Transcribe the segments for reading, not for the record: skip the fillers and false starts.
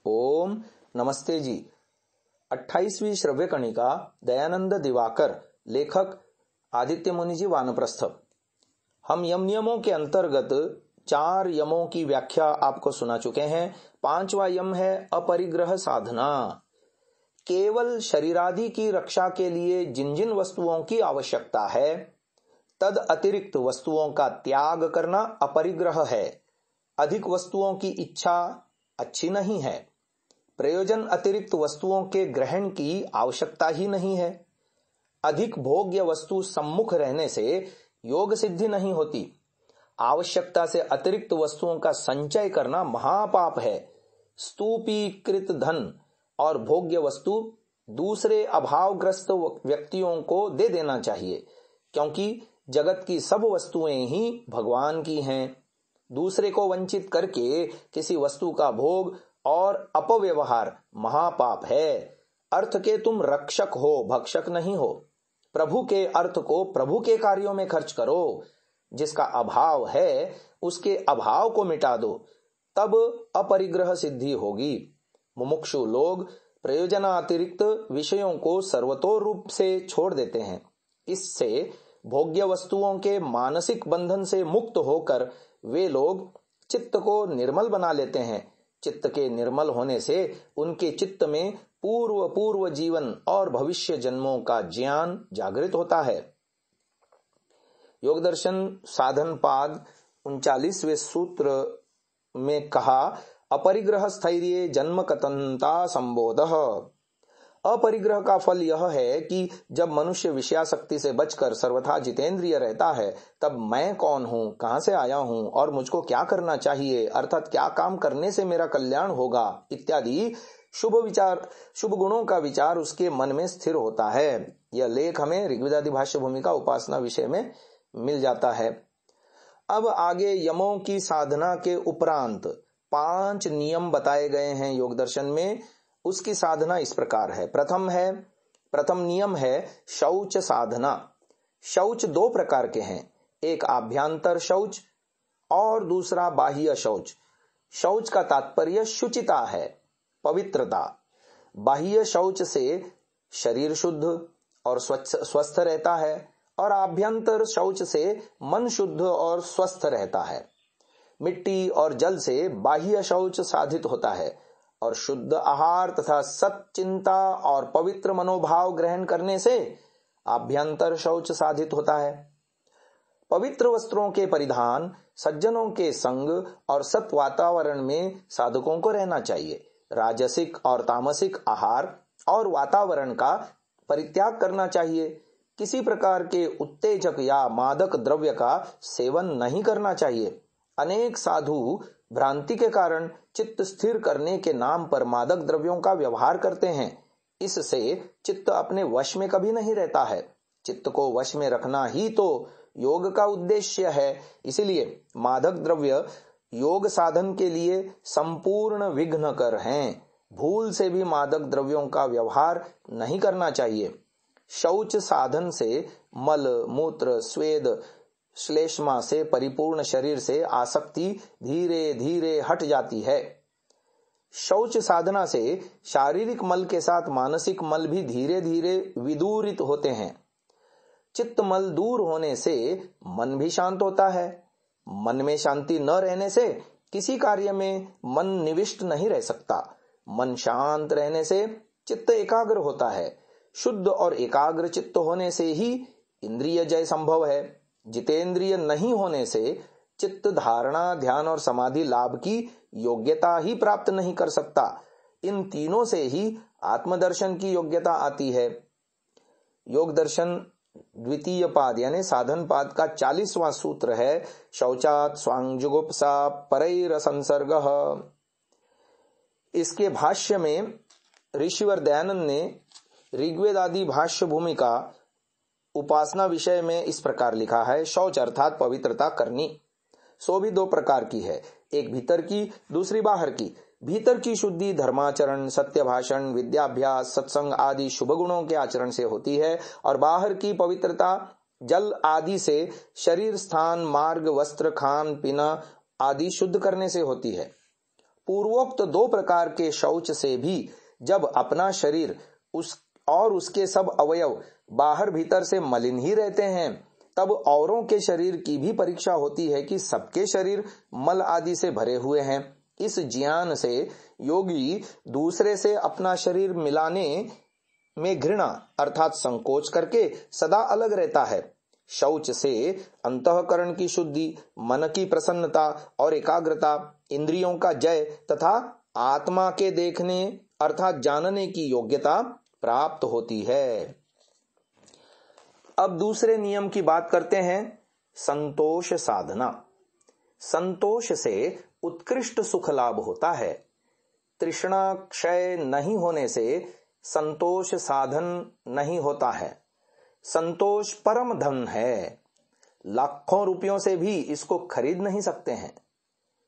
ओम नमस्ते जी। 28वीं श्रव्य कणिका दयानंद दिवाकर, लेखक आदित्य मुनि जी, वानप्रस्थ। हम यम नियमों के अंतर्गत 4 यमों की व्याख्या आपको सुना चुके हैं। 5वां यम है अपरिग्रह साधना। केवल शरीरादि की रक्षा के लिए जिन जिन वस्तुओं की आवश्यकता है, तद अतिरिक्त वस्तुओं का त्याग करना अपरिग्रह है। अधिक वस्तुओं की इच्छा अच्छी नहीं है। प्रयोजन अतिरिक्त वस्तुओं के ग्रहण की आवश्यकता ही नहीं है। अधिक भोग्य वस्तु सम्मुख रहने से योग सिद्धि नहीं होती। आवश्यकता से अतिरिक्त वस्तुओं का संचय करना महापाप है। स्तूपीकृत धन और भोग्य वस्तु दूसरे अभावग्रस्त व्यक्तियों को दे देना चाहिए, क्योंकि जगत की सब वस्तुएं ही भगवान की हैं। दूसरे को वंचित करके किसी वस्तु का भोग और अपव्यवहार महापाप है। अर्थ के तुम रक्षक हो, भक्षक नहीं हो। प्रभु के अर्थ को प्रभु के कार्यों में खर्च करो। जिसका अभाव है उसके अभाव को मिटा दो, तब अपरिग्रह सिद्धि होगी। मुमुक्षु लोग प्रयोजनातिरिक्त विषयों को सर्वतो रूप से छोड़ देते हैं। इससे भोग्य वस्तुओं के मानसिक बंधन से मुक्त होकर वे लोग चित्त को निर्मल बना लेते हैं। चित्त के निर्मल होने से उनके चित्त में पूर्व जीवन और भविष्य जन्मों का ज्ञान जागृत होता है। योग दर्शन साधन पाद 39वें सूत्र में कहा, अपरिग्रह स्थैर्य जन्म कतंता संबोधः। अपरिग्रह का फल यह है कि जब मनुष्य विषयासक्ति से बचकर सर्वथा जितेंद्रिय रहता है, तब मैं कौन हूँ, कहाँ से आया हूँ और मुझको क्या करना चाहिए, अर्थात क्या काम करने से मेरा कल्याण होगा इत्यादि शुभ गुणों का विचार उसके मन में स्थिर होता है। यह लेख हमें ऋग्वेदादि भाष्य भूमिका उपासना विषय में मिल जाता है। अब आगे यमों की साधना के उपरांत 5 नियम बताए गए हैं योग दर्शन में। उसकी साधना इस प्रकार है। प्रथम नियम है शौच साधना। शौच 2 प्रकार के हैं, एक आभ्यंतर शौच और दूसरा बाह्य शौच। शौच का तात्पर्य शुचिता है, पवित्रता। बाह्य शौच से शरीर शुद्ध और स्वस्थ रहता है और आभ्यंतर शौच से मन शुद्ध और स्वस्थ रहता है। मिट्टी और जल से बाह्य शौच साधित होता है और शुद्ध आहार तथा सच्चिंता और पवित्र मनोभाव ग्रहण करने से आभ्यंतर शौच साधित होता है। पवित्र वस्त्रों के परिधान, सज्जनों के संग और सत वातावरण में साधकों को रहना चाहिए। राजसिक और तामसिक आहार और वातावरण का परित्याग करना चाहिए। किसी प्रकार के उत्तेजक या मादक द्रव्य का सेवन नहीं करना चाहिए। अनेक साधु भ्रांति के कारण चित्त स्थिर करने के नाम पर मादक द्रव्यों का व्यवहार करते हैं। इससे चित्त अपने वश में कभी नहीं रहता है। चित्त को वश में रखना ही तो योग का उद्देश्य है। इसीलिए मादक द्रव्य योग साधन के लिए संपूर्ण विघ्नकर हैं। भूल से भी मादक द्रव्यों का व्यवहार नहीं करना चाहिए। शौच साधन से मल, मूत्र, स्वेद, श्लेष्मा से परिपूर्ण शरीर से आसक्ति धीरे धीरे हट जाती है। शौच साधना से शारीरिक मल के साथ मानसिक मल भी धीरे धीरे विदूरित होते हैं। चित्त मल दूर होने से मन भी शांत होता है। मन में शांति न रहने से किसी कार्य में मन निविष्ट नहीं रह सकता। मन शांत रहने से चित्त एकाग्र होता है। शुद्ध और एकाग्र चित्त होने से ही इंद्रिय जय संभव है। जितेंद्रिय नहीं होने से चित्त धारणा, ध्यान और समाधि लाभ की योग्यता ही प्राप्त नहीं कर सकता। इन तीनों से ही आत्मदर्शन की योग्यता आती है। योग दर्शन द्वितीय पाद यानी साधन पाद का 40वां सूत्र है, शौचात स्वांगजुगुप्सा परैर संसर्गः। इसके भाष्य में ऋषिवर दयानंद ने ऋग्वेद आदि भाष्य भूमिका उपासना विषय में इस प्रकार लिखा है, शौच अर्थात पवित्रता करनी। सो भी 2 प्रकार की है, एक भीतर की, दूसरी बाहर की। भीतर की शुद्धि धर्माचरण, सत्य भाषण, विद्याभ्यास, सत्संग आदि शुभ गुणों के आचरण से होती है और बाहर की पवित्रता जल आदि से शरीर स्थान मार्ग वस्त्र खान पीना आदि शुद्ध करने से होती है। पूर्वोक्त 2 प्रकार के शौच से भी जब अपना शरीर और उसके सब अवयव बाहर भीतर से मलिन ही रहते हैं, तब औरों के शरीर की भी परीक्षा होती है कि सबके शरीर मल आदि से भरे हुए हैं। इस ज्ञान से योगी दूसरे से अपना शरीर मिलाने में घृणा अर्थात संकोच करके सदा अलग रहता है। शौच से अंतःकरण की शुद्धि, मन की प्रसन्नता और एकाग्रता, इंद्रियों का जय तथा आत्मा के देखने अर्थात जानने की योग्यता प्राप्त होती है। अब दूसरे नियम की बात करते हैं, संतोष साधना। संतोष से उत्कृष्ट सुख लाभ होता है। तृष्णा क्षय नहीं होने से संतोष साधन नहीं होता है। संतोष परम धन है, लाखों रुपयों से भी इसको खरीद नहीं सकते हैं।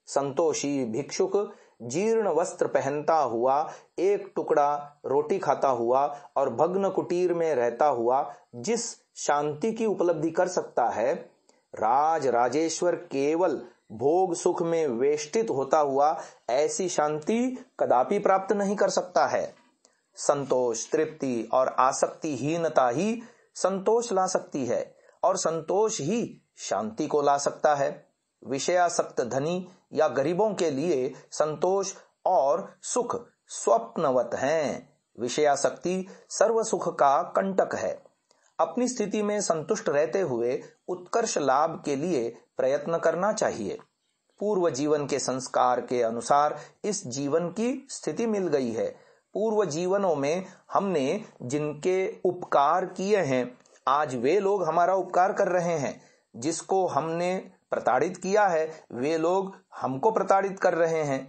संतोषी भिक्षुक जीर्ण वस्त्र पहनता हुआ, एक टुकड़ा रोटी खाता हुआ और भग्न कुटीर में रहता हुआ जिस शांति की उपलब्धि कर सकता है, राजेश्वर केवल भोग सुख में वेष्टित होता हुआ ऐसी शांति कदापि प्राप्त नहीं कर सकता है। संतोष, तृप्ति और आसक्तिहीनता ही संतोष ला सकती है और संतोष ही शांति को ला सकता है। विषयासक्त धनी या गरीबों के लिए संतोष और सुख स्वप्नवत हैं। विषयासक्ति सर्व सुख का कंटक है। अपनी स्थिति में संतुष्ट रहते हुए उत्कर्ष लाभ के लिए प्रयत्न करना चाहिए। पूर्व जीवन के संस्कार के अनुसार इस जीवन की स्थिति मिल गई है। पूर्व जीवनों में हमने जिनके उपकार किए हैं, आज वे लोग हमारा उपकार कर रहे हैं। जिसको हमने प्रताड़ित किया है, वे लोग हमको प्रताड़ित कर रहे हैं।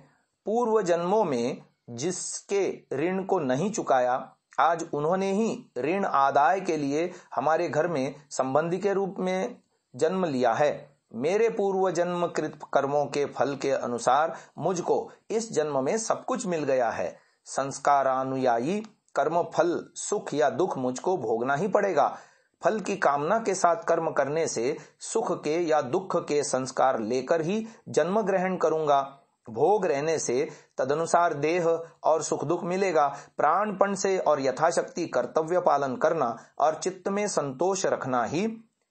पूर्व जन्मों में जिसके ऋण को नहीं चुकाया, आज उन्होंने ही ऋण आदाय के लिए हमारे घर में संबंधी के रूप में जन्म लिया है। मेरे पूर्व जन्म कृत कर्मों के फल के अनुसार मुझको इस जन्म में सब कुछ मिल गया है। संस्कारानुयायी कर्म फल सुख या दुख मुझको भोगना ही पड़ेगा। फल की कामना के साथ कर्म करने से सुख के या दुख के संस्कार लेकर ही जन्म ग्रहण करूंगा। भोग रहने से तदनुसार देह और सुख दुख मिलेगा। प्राणपण से और यथाशक्ति कर्तव्य पालन करना और चित्त में संतोष रखना ही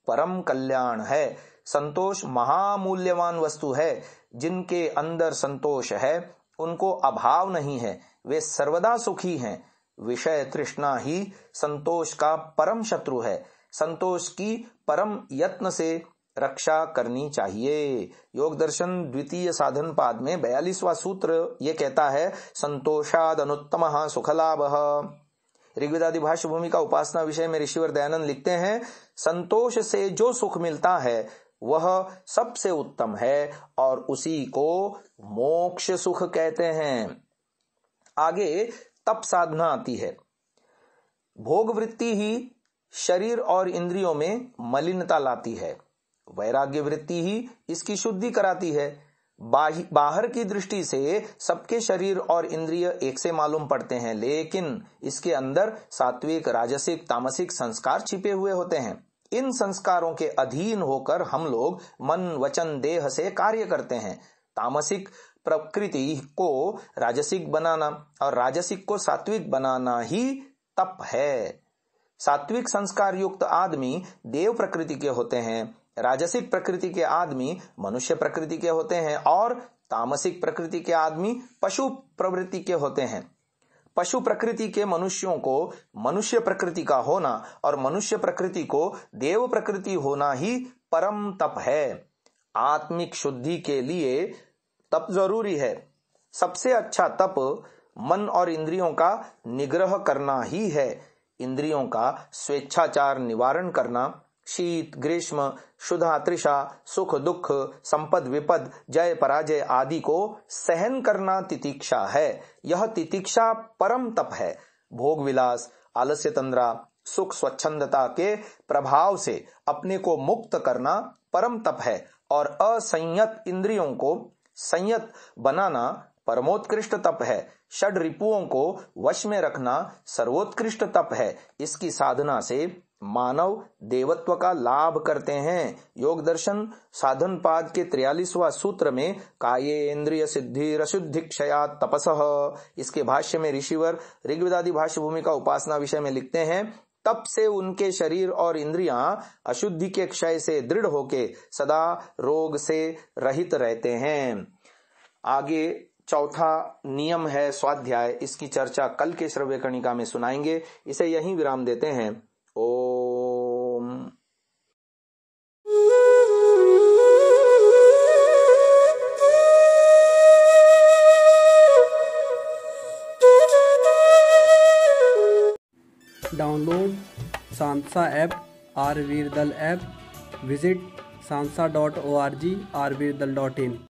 परम कल्याण है। संतोष महामूल्यवान वस्तु है। जिनके अंदर संतोष है उनको अभाव नहीं है, वे सर्वदा सुखी हैं। विषय तृष्णा ही संतोष का परम शत्रु है। संतोष की परम यत्न से रक्षा करनी चाहिए। योग दर्शन द्वितीय साधन पाद में 42वां सूत्र ये कहता है, संतोषाद अनुत्तमः सुखलाभः। ऋग्वेदादि भाष्य भूमि का उपासना विषय में ऋषिवर दयानंद लिखते हैं, संतोष से जो सुख मिलता है वह सबसे उत्तम है और उसी को मोक्ष सुख कहते हैं। आगे तप साधना आती है। भोग वृत्ति ही शरीर और इंद्रियों में मलिनता लाती है। वैराग्य वृत्ति ही इसकी शुद्धि कराती है। बाहर की दृष्टि से सबके शरीर और इंद्रिय एक से मालूम पड़ते हैं, लेकिन इसके अंदर सात्विक, राजसिक, तामसिक संस्कार छिपे हुए होते हैं। इन संस्कारों के अधीन होकर हम लोग मन वचन देह से कार्य करते हैं। तामसिक प्रकृति को राजसिक बनाना और राजसिक को सात्विक बनाना ही तप है। सात्विक संस्कार युक्त आदमी देव प्रकृति के होते हैं, राजसिक प्रकृति के आदमी मनुष्य प्रकृति के होते हैं और तामसिक प्रकृति के आदमी पशु प्रवृत्ति के होते हैं। पशु प्रकृति के मनुष्यों को मनुष्य प्रकृति का होना और मनुष्य प्रकृति को देव प्रकृति होना ही परम तप है। आत्मिक शुद्धि के लिए तप जरूरी है। सबसे अच्छा तप मन और इंद्रियों का निग्रह करना ही है। इंद्रियों का स्वेच्छाचार निवारण करना, शीत ग्रीष्म, शुद्धा तृषा, सुख दुख, संपद विपद, जय पराजय आदि को सहन करना तितिक्षा है। यह तितिक्षा परम तप है। भोग विलास, आलस्य तंद्रा, सुख स्वच्छंदता के प्रभाव से अपने को मुक्त करना परम तप है और असंयत इंद्रियों को संयत बनाना परमोत्कृष्ट तप है। षड रिपुओं को वश में रखना सर्वोत्कृष्ट तप है। इसकी साधना से मानव देवत्व का लाभ करते हैं। योग दर्शन साधन पाद के 43वां सूत्र में कायेन्द्रिय सिद्धि रशुद्धि क्षयात् तपसः, इसके भाष्य में ऋषिवर ऋग्वेदादि भाष्य भूमिका उपासना विषय में लिखते हैं, तप से उनके शरीर और इंद्रियां अशुद्धि के क्षय से दृढ़ होके सदा रोग से रहित रहते हैं। आगे चौथा नियम है स्वाध्याय, इसकी चर्चा कल के श्रव्य कणिका में सुनाएंगे। इसे यहीं विराम देते हैं। Om. Download Sansa app, RVirdal app, visit sansa.org, rvirdal.in।